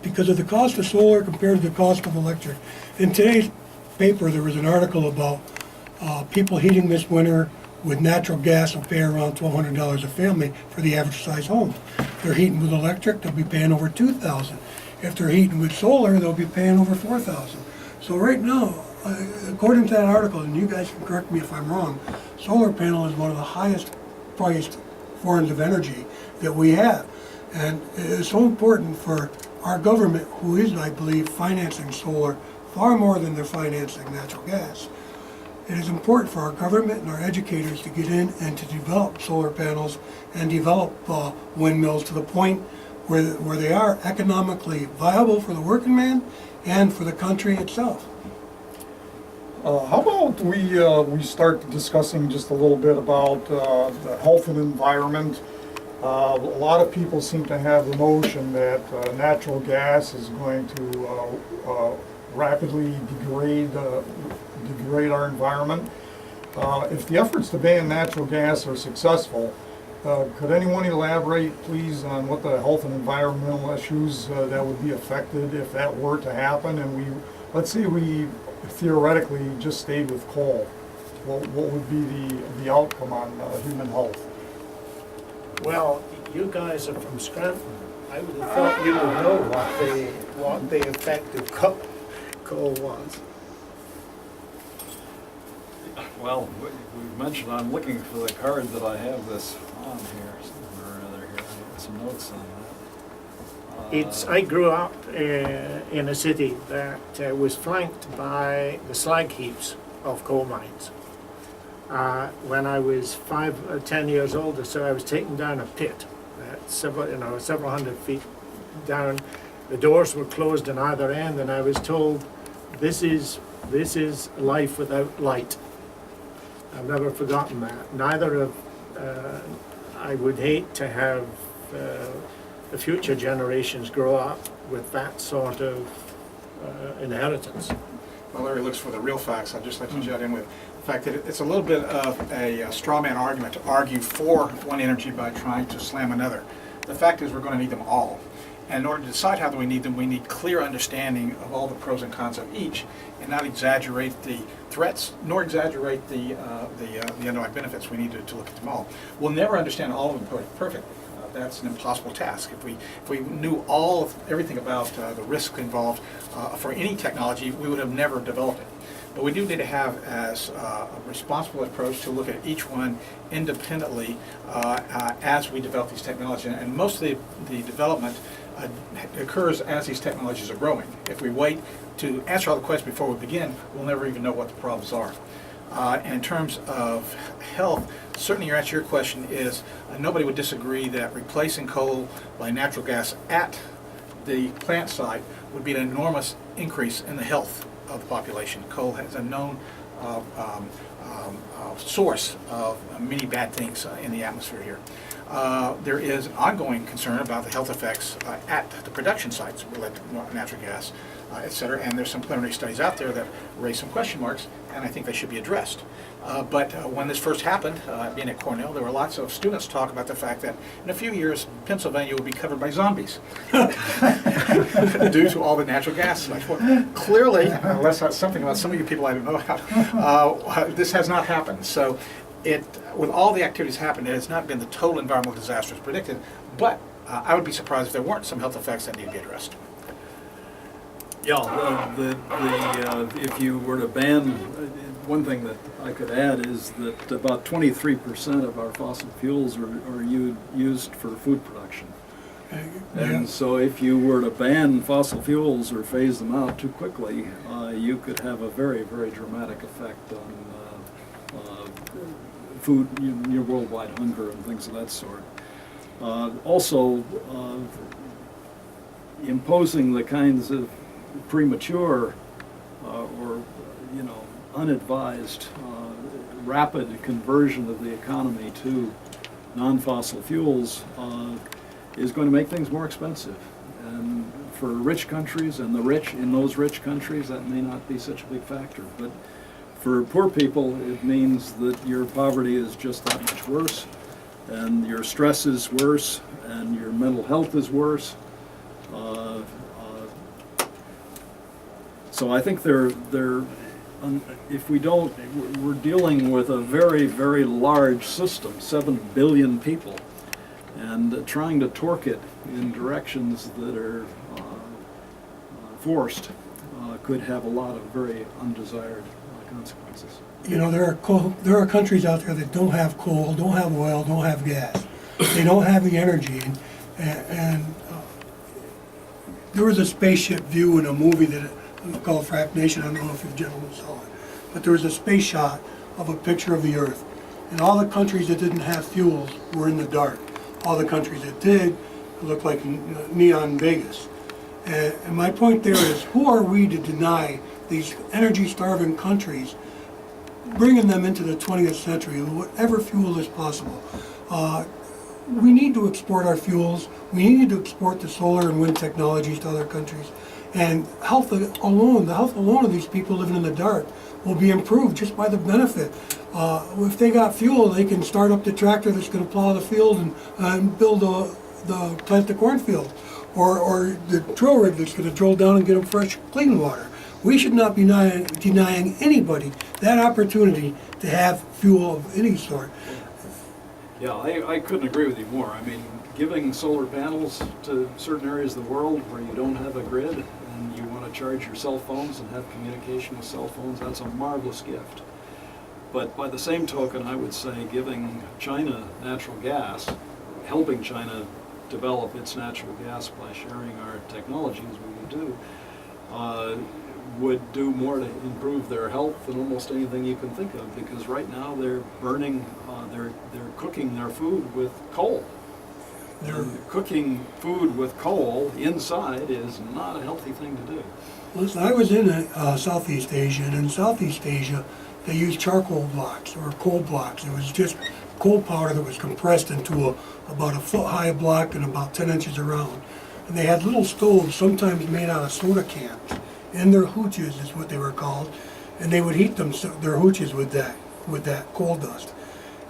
Speaker 2: because of the cost of solar compared to the cost of electric. In today's paper, there was an article about people heating this winter with natural gas will pay around $1,200 a family for the average size home. If they're heating with electric, they'll be paying over $2,000. If they're heating with solar, they'll be paying over $4,000. So right now, according to that article, and you guys can correct me if I'm wrong, solar panel is one of the highest priced forms of energy that we have. And it's so important for our government, who is, I believe, financing solar far more than they're financing natural gas. It is important for our government and our educators to get in and to develop solar panels and develop windmills to the point where they are economically viable for the working man and for the country itself.
Speaker 4: How about we start discussing just a little bit about the health and environment. A lot of people seem to have the notion that natural gas is going to rapidly degrade our environment. If the efforts to ban natural gas are successful, Could anyone elaborate, please, on what the health and environmental issues that would be affected if that were to happen? And let's say we theoretically just stayed with coal. What would be the outcome on human health?
Speaker 5: Well, you guys are from Scranton. I would have thought you would know what the effect of coal was.
Speaker 3: Well, we've mentioned, I'm looking for the card that I have this on here, somewhere or other here. I got some notes on that.
Speaker 5: I grew up in a city that was flanked by the slag heaps of coal mines. When I was 5 or 10 years old or so, I was taken down a pit, several hundred feet down. The doors were closed on either end, and I was told, this is life without light. I've never forgotten that. Neither of, I would hate to have the future generations grow up with that sort of inheritance.
Speaker 6: While Larry looks for the real facts, I'd just like to jut in with the fact that it's a little bit of a straw man argument to argue for one energy by trying to slam another. The fact is we're going to need them all. And in order to decide how we need them, we need clear understanding of all the pros and cons of each, and not exaggerate the threats, nor exaggerate the underlying benefits. We need to look at them all. We'll never understand all of them perfectly. That's an impossible task. If we knew everything about the risk involved for any technology, we would have never developed it. But we do need to have as a responsible approach to look at each one independently as we develop these technologies. And most of the development occurs as these technologies are growing. If we wait to answer all the questions before we begin, we'll never even know what the problems are. In terms of health, certainly your answer to your question is nobody would disagree that replacing coal by natural gas at the plant site would be an enormous increase in the health of the population. Coal has a known source of many bad things in the atmosphere here. There is an ongoing concern about the health effects at the production sites related to natural gas, et cetera, and there's some preliminary studies out there that raise some question marks, and I think they should be addressed. But when this first happened, being at Cornell, there were lots of students talk about the fact that in a few years, Pennsylvania will be covered by zombies due to all the natural gas. Well, clearly, unless that's something about some of you people I don't know about, this has not happened. So with all the activities happening, it has not been the total environmental disaster as predicted, but I would be surprised if there weren't some health effects that need to be addressed.
Speaker 3: Yeah, if you were to ban, one thing that I could add is that about 23% of our fossil fuels are used for food production. And so if you were to ban fossil fuels or phase them out too quickly, you could have a very, very dramatic effect on food, your worldwide hunger and things of that sort. Also, imposing the kinds of premature or unadvised rapid conversion of the economy to non-fossil fuels is going to make things more expensive. And for rich countries and the rich in those rich countries, that may not be such a big factor. But for poor people, it means that your poverty is just that much worse, and your stress is worse, and your mental health is worse. So I think if we don't, we're dealing with a very, very large system, 7 billion people, and trying to torque it in directions that are forced could have a lot of very undesired consequences.
Speaker 2: You know, there are countries out there that don't have coal, don't have oil, don't have gas. They don't have the energy, and there was a spaceship view in a movie that called Frack Nation. I don't know if you gentlemen saw it, but there was a space shot of a picture of the Earth, and all the countries that didn't have fuels were in the dark. All the countries that did looked like neon Vegas. And my point there is, who are we to deny these energy-starving countries, bringing them into the 20th century, whatever fuel is possible? We need to export our fuels. We need to export the solar and wind technologies to other countries. And the health alone of these people living in the dark will be improved just by the benefit. If they got fuel, they can start up the tractor that's going to plow the field and plant the cornfield, or the drill rig that's going to drill down and get them fresh, clean water. We should not be denying anybody that opportunity to have fuel of any sort.
Speaker 3: Yeah, I couldn't agree with you more. I mean, giving solar panels to certain areas of the world where you don't have a grid and you want to charge your cell phones and have communication with cell phones, that's a marvelous gift. But by the same token, I would say giving China natural gas, helping China develop its natural gas by sharing our technology as we would do, would do more to improve their health than almost anything you can think of, because right now they're burning, they're cooking their food with coal. And cooking food with coal inside is not a healthy thing to do.
Speaker 2: Listen, I was in Southeast Asia, and in Southeast Asia, they use charcoal blocks or coal blocks. It was just coal powder that was compressed into about a foot high block and about 10 inches around. And they had little stoves, sometimes made out of soda cans, in their hooches is what they were called, and they would heat their hooches with that coal dust.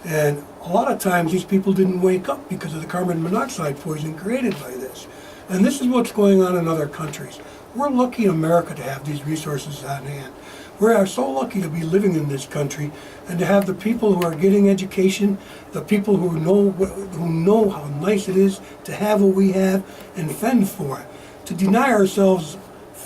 Speaker 2: And a lot of times these people didn't wake up because of the carbon monoxide poisoning created by this. And this is what's going on in other countries. We're lucky in America to have these resources at hand. We are so lucky to be living in this country and to have the people who are getting education, the people who know how nice it is to have what we have and fend for it. To deny ourselves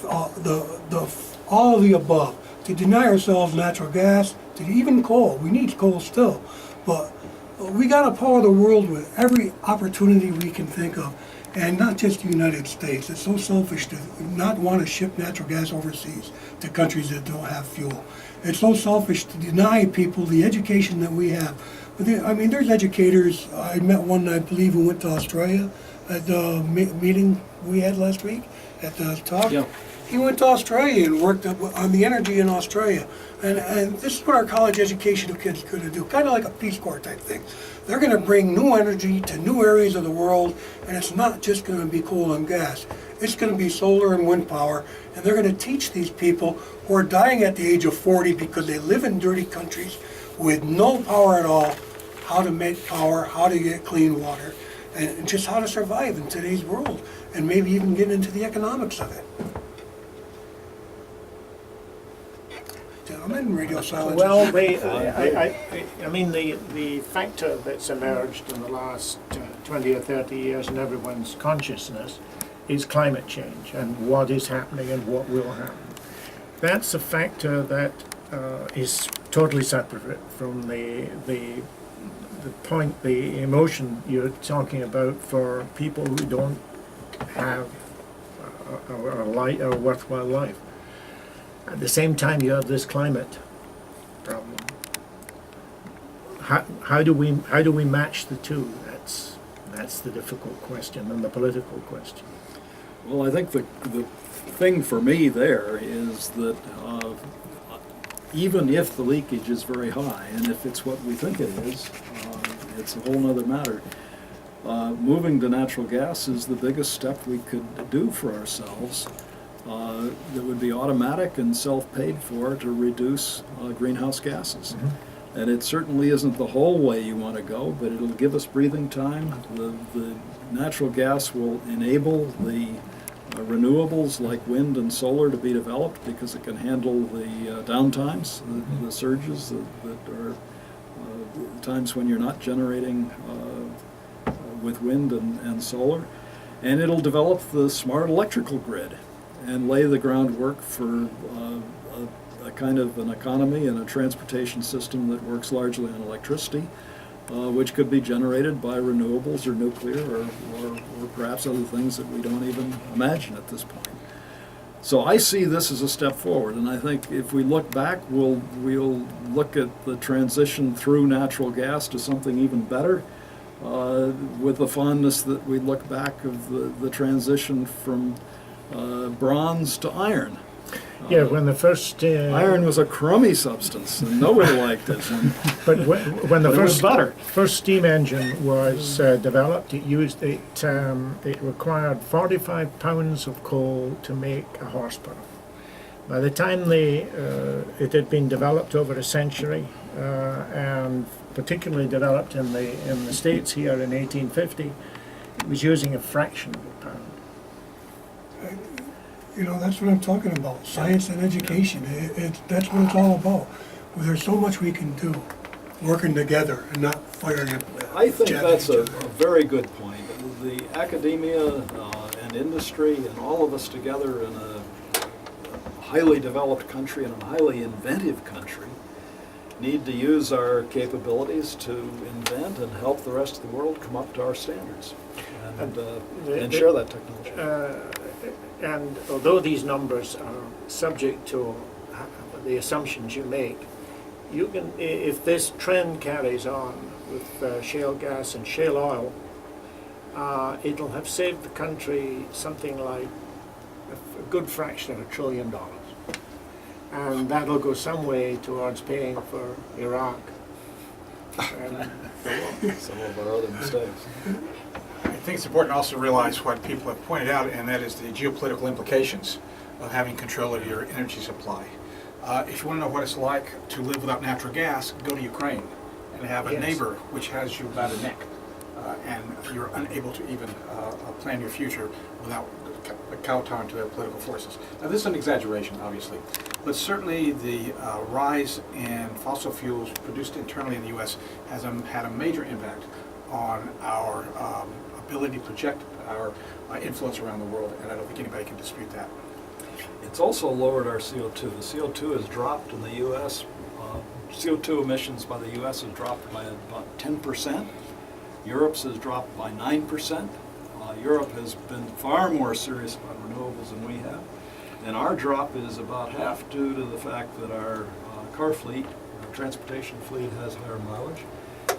Speaker 2: all of the above, to deny ourselves natural gas, to even coal. We need coal still, but we got to power the world with every opportunity we can think of. And not just the United States. It's so selfish to not want to ship natural gas overseas to countries that don't have fuel. It's so selfish to deny people the education that we have. I mean, there's educators. I met one, I believe, who went to Australia at the meeting we had last week at the talk.
Speaker 1: Yeah.
Speaker 2: He went to Australia and worked on the energy in Australia. And this is what our college education kids are going to do, kind of like a Peace Corps type thing. They're going to bring new energy to new areas of the world, and it's not just going to be coal and gas. It's going to be solar and wind power, and they're going to teach these people who are dying at the age of 40 because they live in dirty countries with no power at all, how to make power, how to get clean water, and just how to survive in today's world, and maybe even get into the economics of it. I'm in radio silence.
Speaker 5: Well, I mean, the factor that's emerged in the last 20 or 30 years in everyone's consciousness is climate change and what is happening and what will happen. That's a factor that is totally separate from the point, the emotion you're talking about for people who don't have a worthwhile life. At the same time, you have this climate problem. How do we match the two? That's the difficult question and the political question.
Speaker 3: Well, I think the thing for me there is that even if the leakage is very high, and if it's what we think it is, it's a whole other matter. Moving to natural gas is the biggest step we could do for ourselves. That would be automatic and self-paid for to reduce greenhouse gases. Mm-hmm. And it certainly isn't the whole way you want to go, but it'll give us breathing time. The natural gas will enable the renewables like wind and solar to be developed because it can handle the downtimes, the surges that are times when you're not generating with wind and solar. And it'll develop the smart electrical grid and lay the groundwork for a kind of an economy and a transportation system that works largely on electricity, which could be generated by renewables or nuclear or perhaps other things that we don't even imagine at this point. So I see this as a step forward, and I think if we look back, we'll look at the transition through natural gas to something even better, with the fondness that we look back of the transition from bronze to iron
Speaker 5: Yeah, when the first
Speaker 3: Iron was a crummy substance, and nobody liked it.
Speaker 5: but when the
Speaker 3: But it was better.
Speaker 5: first steam engine was developed, it required 45 pounds of coal to make a horsepower. By the time it had been developed over a century, and particularly developed in the States here in 1850, it was using a fraction of a pound.
Speaker 2: You know, that's what I'm talking about, science and education. That's what it's all about. Well, there's so much we can do, working together and not firing up.
Speaker 3: I think
Speaker 2: jabbing
Speaker 3: that's
Speaker 2: each
Speaker 3: a
Speaker 2: other.
Speaker 3: very good point. The academia and industry and all of us together in a highly developed country and a highly inventive country need to use our capabilities to invent and help the rest of the world come up to our standards and share that technology.
Speaker 5: And although these numbers are subject to the assumptions you make, you can, if this trend carries on with shale gas and shale oil, it'll have saved the country something like a good fraction of $1 trillion. And that'll go some way towards paying for Iraq.
Speaker 3: Some of our other mistakes.
Speaker 6: I think it's important also to realize what people have pointed out, and that is the geopolitical implications of having control of your energy supply. If you want to know what it's like to live without natural gas, go to Ukraine and have a
Speaker 5: Yes.
Speaker 6: neighbor which has you by the neck, and you're unable to even plan your future without kowtowing to their political forces. Now, this is an exaggeration, obviously, but certainly the rise in fossil fuels produced internally in the U.S. has had a major impact on our ability to project our influence around the world, and I don't think anybody can dispute that.
Speaker 3: It's also lowered our CO2. The CO2 has dropped in the U.S. CO2 emissions by the U.S. has dropped by about 10%. Europe's has dropped by 9%. Europe has been far more serious about renewables than we have. And our drop is about half due to the fact that our car fleet, our transportation fleet has higher mileage,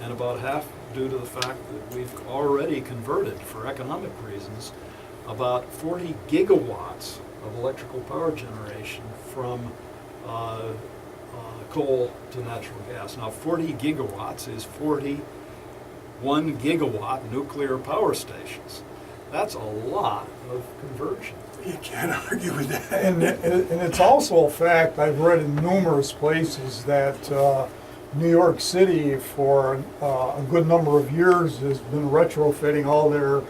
Speaker 3: and about half due to the fact that we've already converted, for economic reasons, about 40 gigawatts of electrical power generation from coal to natural gas. Now, 40 gigawatts is 41 gigawatt nuclear power stations. That's a lot of conversion.
Speaker 2: You can't argue with that.
Speaker 4: And it's also a fact, I've read in numerous places that New York City for a good number of years has been retrofitting all their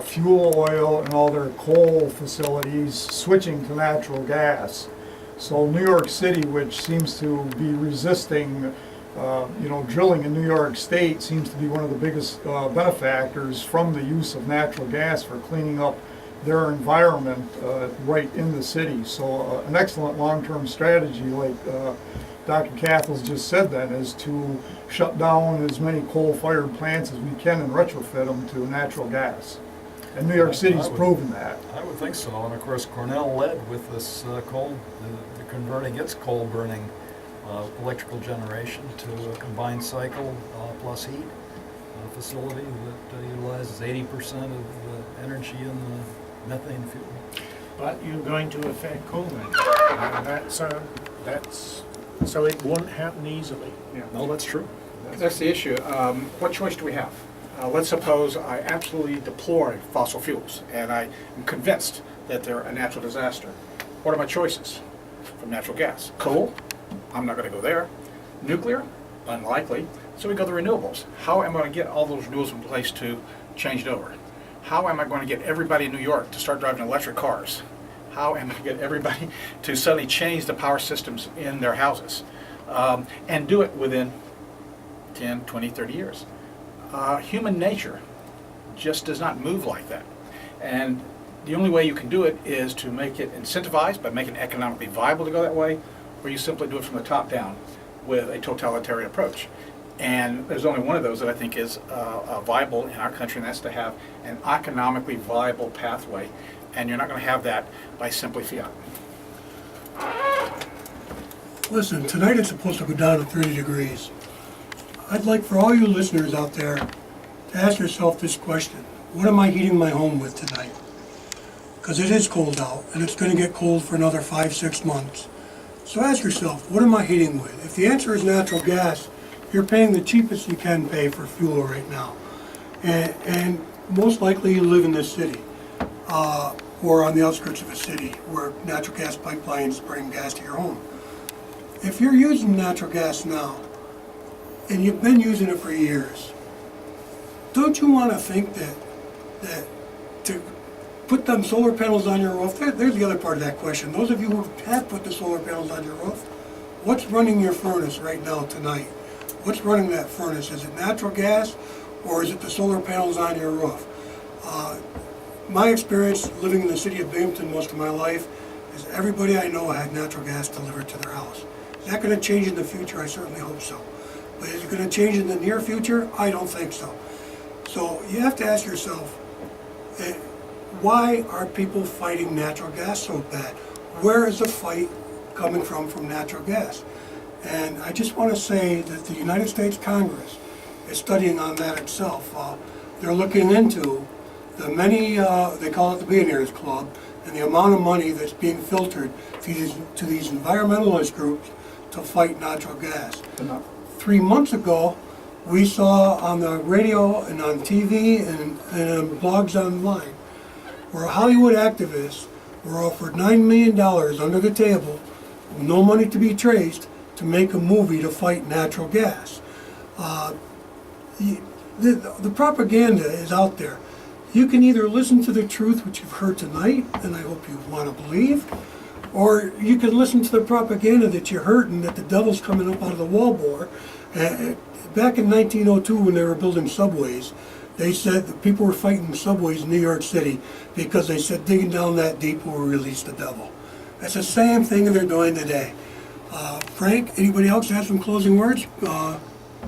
Speaker 4: fuel oil and all their coal facilities, switching to natural gas. So New York City, which seems to be resisting drilling in New York State, seems to be one of the biggest benefactors from the use of natural gas for cleaning up their environment right in the city. So an excellent long-term strategy, like Dr. Cathles just said then, is to shut down as many coal-fired plants as we can and retrofit them to natural gas. And New York City's proven that.
Speaker 3: I would think so. And of course, Cornell led with this coal, the converting its coal burning electrical generation to a combined cycle plus heat facility that utilizes 80% of the energy in the methane fuel.
Speaker 5: But you're going to affect coal then. That's so it won't happen easily.
Speaker 3: No, that's true.
Speaker 6: That's the issue. What choice do we have? Let's suppose I absolutely deplore fossil fuels, and I am convinced that they're a natural disaster. What are my choices? From natural gas. Coal? I'm not going to go there. Nuclear? Unlikely. So we go to renewables. How am I going to get all those renewables in place to change it over? How am I going to get everybody in New York to start driving electric cars? How am I going to get everybody to suddenly change the power systems in their houses? And do it within 10, 20, 30 years. Human nature just does not move like that. And the only way you can do it is to make it incentivized by making it economically viable to go that way, or you simply do it from the top down with a totalitarian approach. And there's only one of those that I think is viable in our country, and that's to have an economically viable pathway. And you're not going to have that by simply fiat.
Speaker 2: Listen, tonight it's supposed to go down to 30 degrees. I'd like for all you listeners out there to ask yourself this question. What am I heating my home with tonight? because it is cold out, and it's gonna get cold for another 5, 6 months. So ask yourself, what am I heating with? If the answer is natural gas, you're paying the cheapest you can pay for fuel right now. And most likely you live in this city, or on the outskirts of a city where natural gas pipelines bring gas to your home. If you're using natural gas now, and you've been using it for years, don't you want to think that to put them solar panels on your roof, there's the other part of that question. Those of you who have put the solar panels on your roof, what's running your furnace right now tonight? What's running that furnace? Is it natural gas, or is it the solar panels on your roof? My experience living in the city of Binghamton most of my life is everybody I know had natural gas delivered to their house. Is that going to change in the future? I certainly hope so. But is it going to change in the near future? I don't think so. So you have to ask yourself, why are people fighting natural gas so bad? Where is the fight coming from natural gas? And I just want to say that the United States Congress is studying on that itself. They're looking into the many, they call it the Billionaires Club, and the amount of money that's being filtered to these environmentalist groups to fight natural gas. 3 months ago, we saw on the radio and on TV and blogs online where Hollywood activists were offered $9 million under the table, with no money to be traced, to make a movie to fight natural gas. The propaganda is out there. You can either listen to the truth, which you've heard tonight, and I hope you want to believe, or you can listen to the propaganda that you heard and that the devil's coming up out of the wallboard. Back in 1902, when they were building subways, they said that people were fighting subways in New York City because they said digging down that deep will release the devil. That's the same thing they're doing today. Frank, anybody else have some closing words?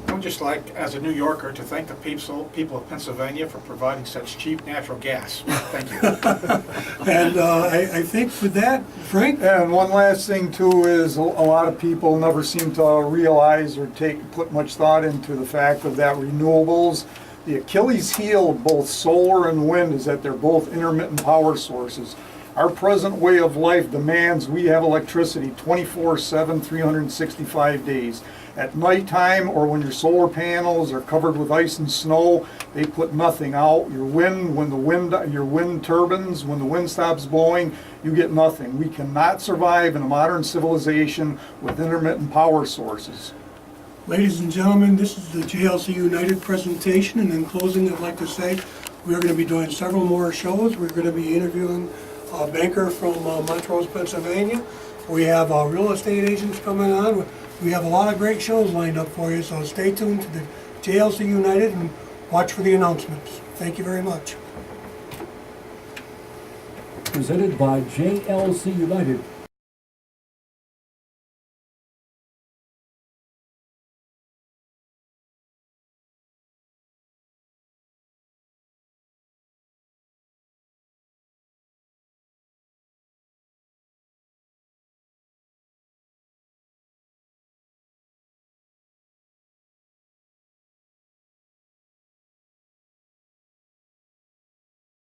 Speaker 6: I would just like, as a New Yorker, to thank the people of Pennsylvania for providing such cheap natural gas. Thank you.
Speaker 2: And I think with that, Frank?
Speaker 4: And one last thing too is a lot of people never seem to realize or put much thought into the fact of that renewables. The Achilles heel of both solar and wind is that they're both intermittent power sources. Our present way of life demands we have electricity 24/7, 365 days. At nighttime, or when your solar panels are covered with ice and snow, they put nothing out. Your wind turbines, when the wind stops blowing, you get nothing. We cannot survive in a modern civilization with intermittent power sources.
Speaker 2: Ladies and gentlemen, this is the JLC United presentation, and in closing, I'd like to say we're going to be doing several more shows. We're going to be interviewing a banker from Montrose, Pennsylvania. We have real estate agents coming on. We have a lot of great shows lined up for you, so stay tuned to the JLC United and watch for the announcements. Thank you very much.
Speaker 1: Presented by JLC United.